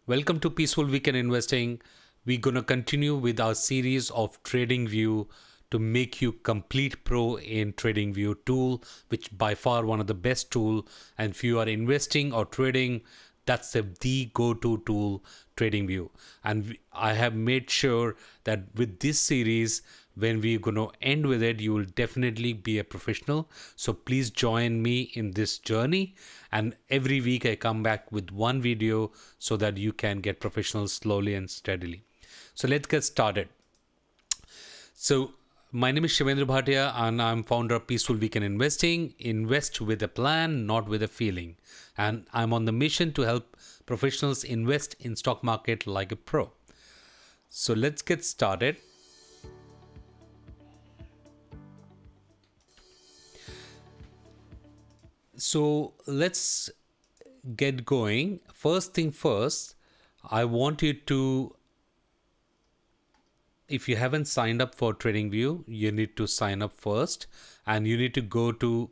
Welcome to Peaceful Weekend Investing. We're going to continue with our series of TradingView to make you complete pro in TradingView tool, which by far one of the best tool. And if you are investing or trading, that's the go-to tool, TradingView. And I have made sure that with this series, when we're going to end with it, you will definitely be a professional. So please join me in this journey. And every week I come back with one video so that you can get professional slowly and steadily. So let's get started. So my name is Shivendra Bhatia and I'm founder of Peaceful Weekend Investing. Invest with a plan, not with a feeling. And I'm on the mission to help professionals invest in stock market like a pro. So let's get started. So let's get going. First thing first, I want you to, if you haven't signed up for TradingView, you need to sign up first, and you need to go to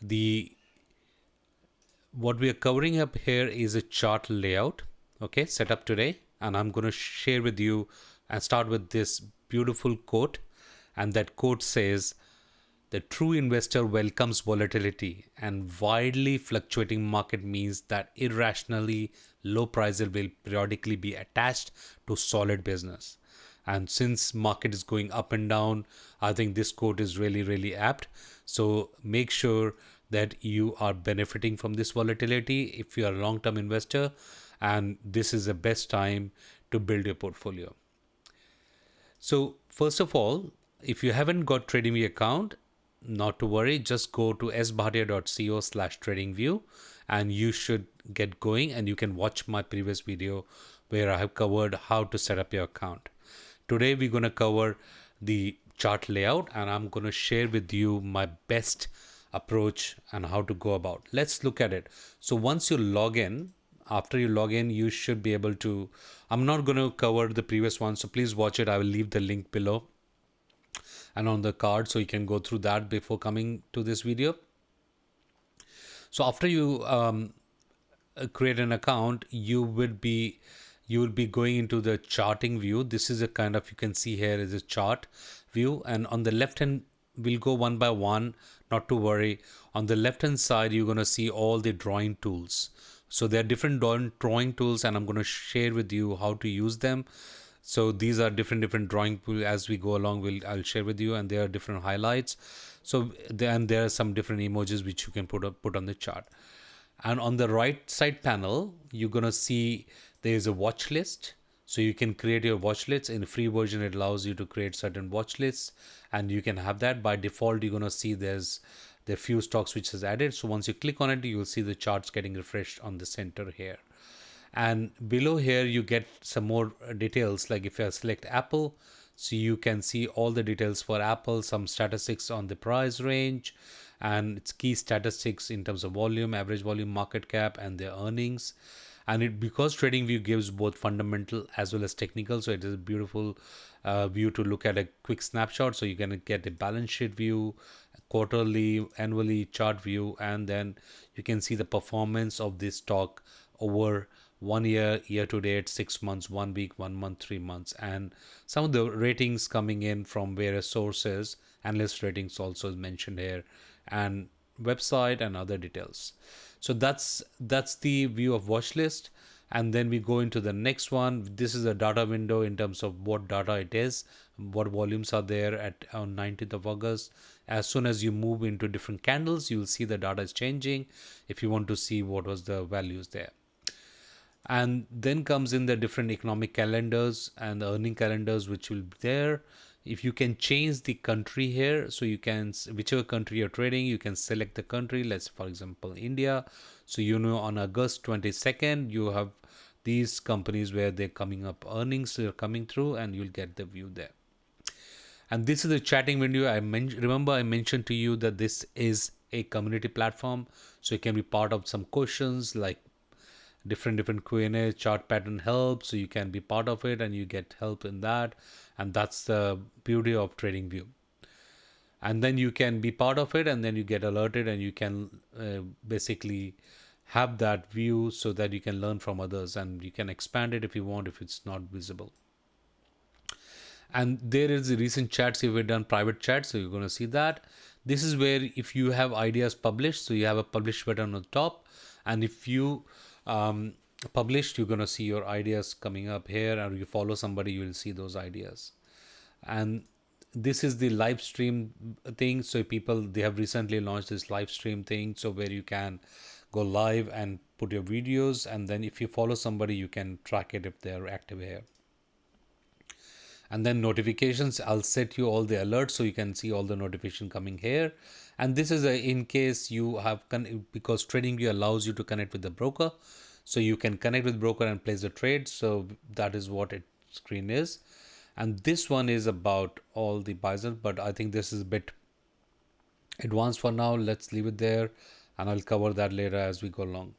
the, what we are covering up here is a chart layout, okay, set up today. And I'm going to share with you and start with this beautiful quote. And that quote says, the true investor welcomes volatility, and widely fluctuating market means that irrationally low prices will periodically be attached to solid business. And since market is going up and down, I think this quote is really, really apt. So make sure that you are benefiting from this volatility if you are a long-term investor, and this is the best time to build your portfolio. So first of all, if you haven't got TradingView account, not to worry, just go to sbhatia.co/tradingview and you should get going, and you can watch my previous video where I have covered how to set up your account. Today we're going to cover the chart layout, and I'm going to share with you my best approach and how to go about. Let's look at it. So once you log in, after you log in, you should be able to, I'm not going to cover the previous one, so please watch it. I will leave the link below and on the card so you can go through that before coming to this video. So after you create an account, you will be going into the charting view. This is a kind of, you can see here is a chart view, and on the left hand, we'll go one by one, not to worry. On the left hand side, you're going to see all the drawing tools. So there are different drawing tools, and I'm going to share with you how to use them. So these are different drawing tools. As we go along, I'll share with you, and there are different highlights. So then there are some different emojis which you can put on the chart. And on the right side panel, you're going to see there's a watch list. So you can create your watch lists. In the free version, it allows you to create certain watch lists, and you can have that. By default, you're going to see there are few stocks which is added. So once you click on it, you'll see the charts getting refreshed on the center here. And below here, you get some more details. Like if I select Apple, so you can see all the details for Apple, some statistics on the price range, and its key statistics in terms of volume, average volume, market cap, and their earnings. And it, because TradingView gives both fundamental as well as technical, so it is a beautiful view to look at a quick snapshot. So you can get a balance sheet view, quarterly, annually chart view, and then you can see the performance of this stock over 1 year, year to date, 6 months, 1 week, 1 month, 3 months, and some of the ratings coming in from various sources. Analyst ratings also is mentioned here, and website and other details. So that's the view of watch list. And then we go into the next one. This is a data window in terms of what data it is, what volumes are there at on 19th of August. As soon as you move into different candles, you'll see the data is changing if you want to see what was the values there. And then comes in the different economic calendars and the earning calendars which will be there. If you can change the country here, so you can, whichever country you're trading, you can select the country. Let's, for example, India. So on August 22nd, you have these companies where they're coming up, earnings are coming through, and you'll get the view there. And this is the chatting window. Remember I mentioned to you that this is a community platform, so you can be part of some questions like different Q&A, chart pattern help, so you can be part of it and you get help in that. And that's the beauty of TradingView. And then you can be part of it, and then you get alerted, and you can basically have that view so that you can learn from others, and you can expand it if you want, if it's not visible. And there is the recent chats, if we've done private chats, so you're going to see that. This is where if you have ideas published, so you have a publish button on the top, and if you published, you're going to see your ideas coming up here, or you follow somebody, you will see those ideas. And this is the live stream thing. So people, they have recently launched this live stream thing, so where you can go live and put your videos, and then if you follow somebody, you can track it if they're active here. And then notifications, I'll set you all the alerts so you can see all the notification coming here. And this is in case you have because TradingView allows you to connect with the broker, so you can connect with broker and place the trade. So that is what it screen is. And this one is about all the buys, but I think this is a bit advanced for now. Let's leave it there, and I'll cover that later as we go along.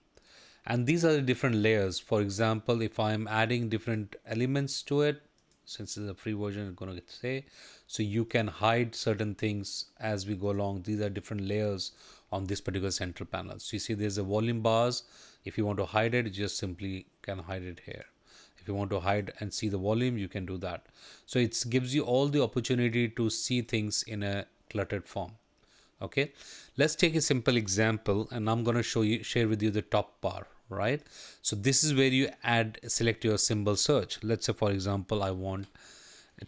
And these are the different layers. For example, if I'm adding different elements to it, since it's a free version, it's going to say, so you can hide certain things as we go along. These are different layers on this particular central panel. So you see there's a volume bars. If you want to hide it, you just simply can hide it here. If you want to hide and see the volume, you can do that. So it gives you all the opportunity to see things in a cluttered form. Okay, let's take a simple example, and I'm going to share with you the top bar, right? So this is where you select your symbol search. Let's say, for example, I want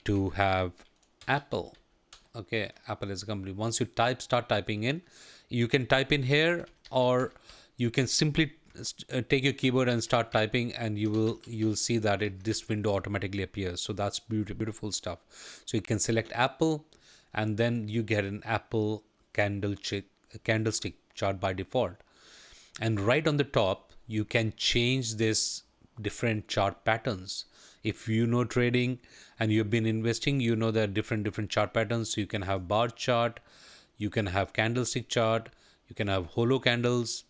to have Apple. Okay, Apple is a company. Once you start typing in, you can type in here, or you can simply take your keyboard and start typing, and you'll see that this window automatically appears. So that's beautiful stuff. So you can select Apple, and then you get an Apple candlestick chart by default. And right on the top, you can change this different chart patterns. If you know trading and you've been investing, you know there are different chart patterns. So you can have bar chart, you can have candlestick chart, you can have holo candles,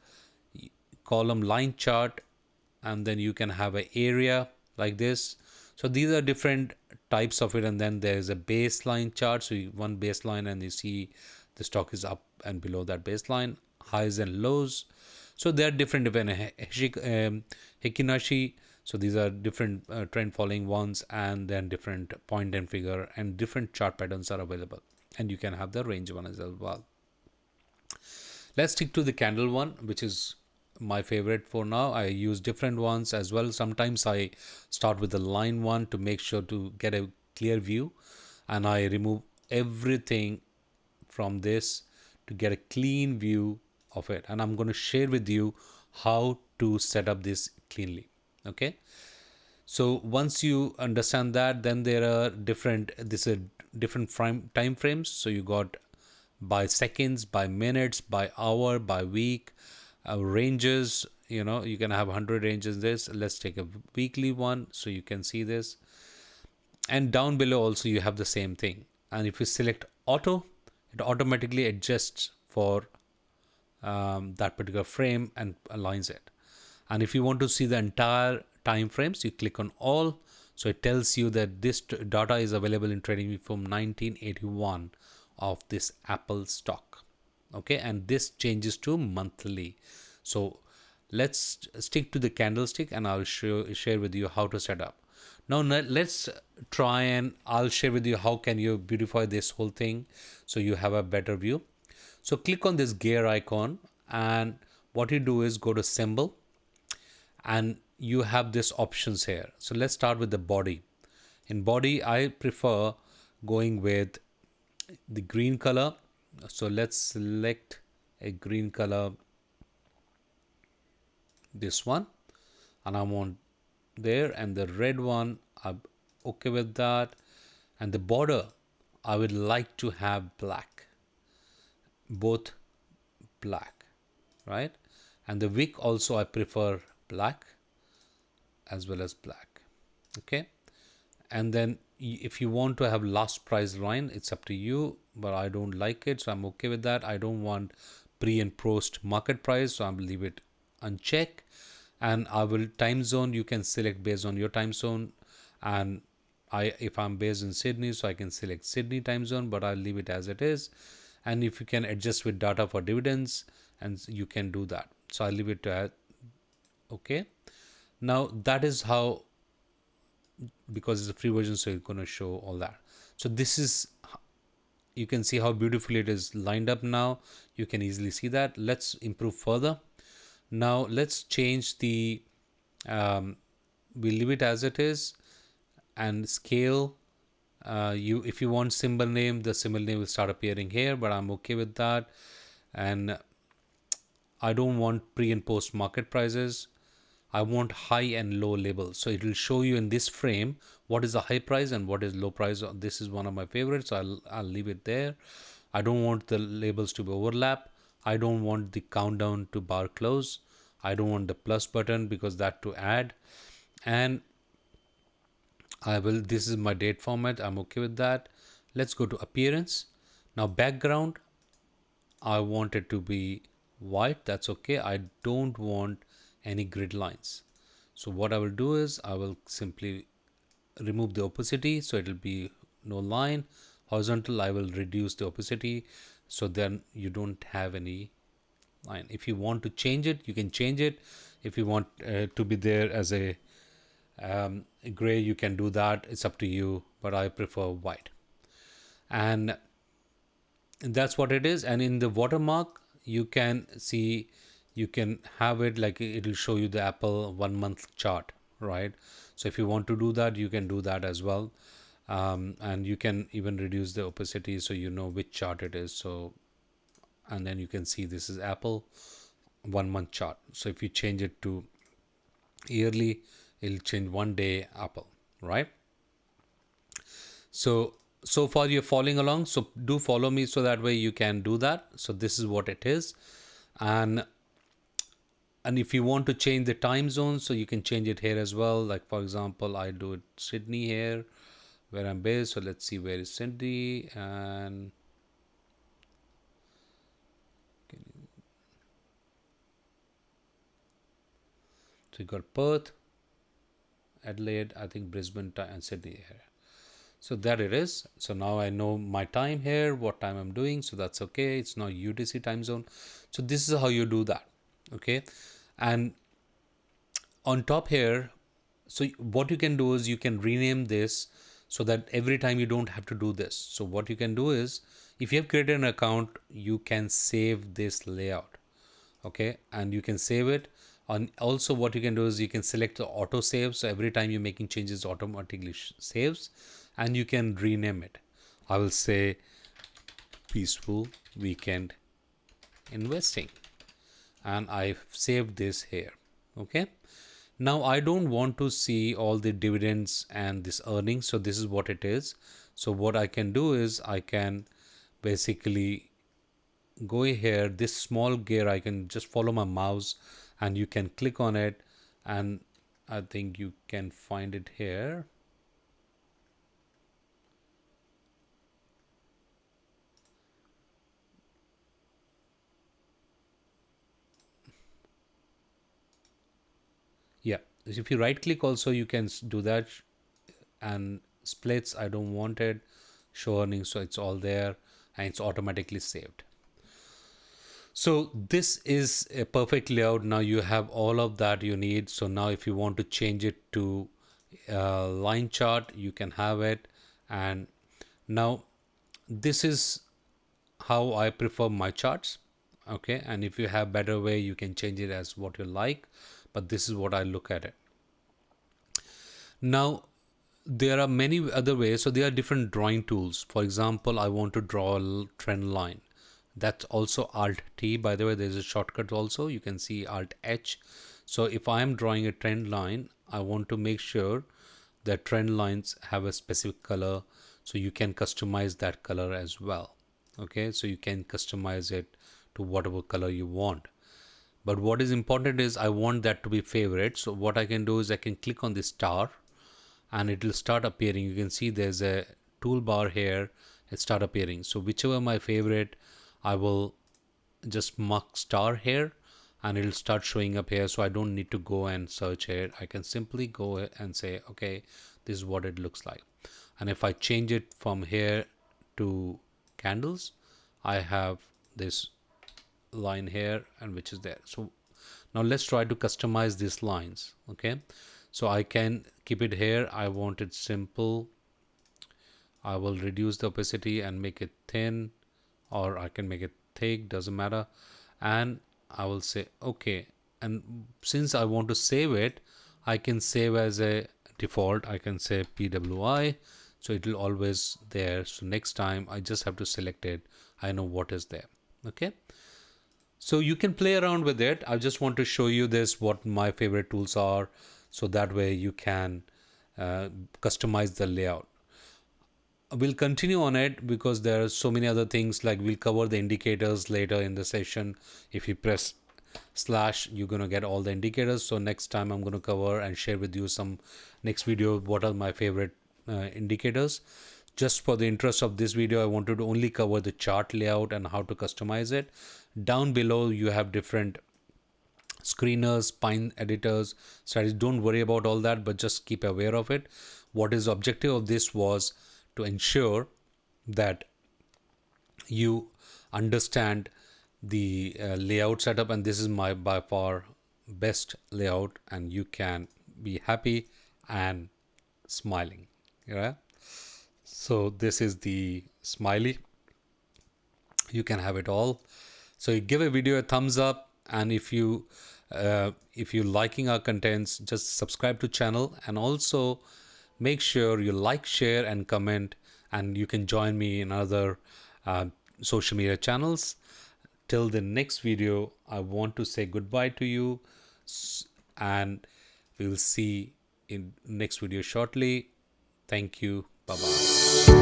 column line chart, and then you can have an area like this. So these are different types of it. And then there is a baseline chart. So one baseline, and you see the stock is up and below that baseline, highs and lows. So there are different Hikinashi. So these are different trend following ones, and then different point and figure, and different chart patterns are available. And you can have the range one as well. Let's stick to the candle one, which is my favorite for now. I use different ones as well. Sometimes I start with the line one to make sure to get a clear view, and I remove everything from this to get a clean view of it. And I'm going to share with you how to set up this cleanly. Okay, so once you understand that, then there are different time frames. So you got by seconds, by minutes, by hour, by week, ranges. You can have 100 ranges. This, let's take a weekly one so you can see this. And down below also you have the same thing. And if you select auto, it automatically adjusts for that particular frame and aligns it. And if you want to see the entire time frames, you click on all. So it tells you that this data is available in TradingView from 1981 of this Apple stock. Okay, and this changes to monthly. So let's stick to the candlestick, and I'll share with you how to set up. Now let's try, and I'll share with you how can you beautify this whole thing so you have a better view. So click on this gear icon, and what you do is go to symbol, and you have this options here. So let's start with the body. In body, I prefer going with the green color. So let's select a green color, this one, and I want there. And the red one, I'm okay with that. And the border, I would like to have black, both black, right? And the wick also, I prefer black as well as black. Okay, and then if you want to have last price line, it's up to you, but I don't like it, so I'm okay with that. I don't want pre and post market price, so I'll leave it unchecked. And I will time zone, you can select based on your time zone. And if I'm based in Sydney, so I can select Sydney time zone, but I'll leave it as it is. And if you can adjust with data for dividends, and you can do that. So I'll leave it to add. Okay. Now that is how, because it's a free version, so it's going to show all that. So this is, you can see how beautifully it is lined up now. You can easily see that. Let's improve further. Now let's change the, we leave it as it is, and scale. You, if you want symbol name, the symbol name will start appearing here, but I'm okay with that. And I don't want pre and post market prices. I want high and low labels. So it will show you in this frame what is the high price and what is low price. This is one of my favorites, so I'll leave it there. I don't want the labels to be overlap. I don't want the countdown to bar close. I don't want the plus button because that to add. And I will, this is my date format. I'm okay with that. Let's go to appearance. Now background, I want it to be white. That's okay. I don't want any grid lines. So what I will do is I will simply remove the opacity, so it will be no line. Horizontal, I will reduce the opacity, so then you don't have any line. If you want to change it, you can change it. If you want to be there as a gray, you can do that. It's up to you, but I prefer white. And that's what it is. And in the watermark, you can see, you can have it like it will show you the Apple 1 month chart, right? So if you want to do that, you can do that as well. And you can even reduce the opacity so you know which chart it is. So, and then you can see this is Apple 1 month chart. So if you change it to yearly, it'll change 1 day Apple, right? So far you're following along, so do follow me so that way you can do that. So this is what it is. And if you want to change the time zone, so you can change it here as well. Like for example, I do it Sydney here where I'm based. So let's see, where is Sydney? And so you got Perth, Adelaide, I think Brisbane, and Sydney here. So there it is. So now I know my time here, what time I'm doing. So that's okay. It's not UTC time zone. So this is how you do that. Okay. And on top here, so what you can do is you can rename this so that every time you don't have to do this. So what you can do is, if you have created an account, you can save this layout. Okay. And you can save it. And also what you can do is you can select the auto save. So every time you're making changes, automatically saves, and you can rename it. I will say peaceful weekend investing, and I've saved this here. Okay. Now I don't want to see all the dividends and this earnings. So this is what it is. So what I can do is I can basically go here, this small gear, I can just follow my mouse and you can click on it, and I think you can find it here. Yeah, if you right click also, you can do that. And splits, I don't want it. Show earnings, so it's all there and it's automatically saved. So this is a perfect layout. Now you have all of that you need. So now if you want to change it to line chart, you can have it. And now this is how I prefer my charts. Okay. And if you have better way, you can change it as what you like. But this is what I look at it. Now, there are many other ways. So there are different drawing tools. For example, I want to draw a trend line. That's also Alt T. By the way, there's a shortcut also. You can see Alt H. So if I am drawing a trend line, I want to make sure that trend lines have a specific color. So you can customize that color as well. Okay, so you can customize it to whatever color you want. But what is important is I want that to be favorite. So what I can do is I can click on this star and it will start appearing. You can see there's a toolbar here. It start appearing. So whichever my favorite, I will just mark star here and it'll start showing up here. So I don't need to go and search here. I can simply go and say, okay, this is what it looks like. And if I change it from here to candles, I have this line here and which is there. So Now let's try to customize these lines. Okay, so I can keep it here. I want it simple. I will reduce the opacity and make it thin, or I can make it thick, doesn't matter. And I will say okay. And since I want to save it, I can save as a default. I can say PWI, so it will always there. So next time I just have to select it. I know what is there. Okay. So you can play around with it. I just want to show you this, what my favorite tools are, so that way you can customize the layout. We'll continue on it because there are so many other things, like we'll cover the indicators later in the session. If you press slash, you're going to get all the indicators. So next time I'm going to cover and share with you some next video what are my favorite indicators. Just for the interest of this video, I wanted to only cover the chart layout and how to customize it. Down below you have different screeners, spine editors, strategies. Don't worry about all that, but just keep aware of it. What is the objective of this was to ensure that you understand the layout setup, and this is my by far best layout, and you can be happy and smiling. Yeah, so this is the smiley. You can have it all. So you give a video a thumbs up, and if you liking our contents, just subscribe to channel, and also make sure you like, share and comment, and you can join me in other social media channels. Till the next video, I want to say goodbye to you, and we'll see in next video shortly. Thank you. Bye bye.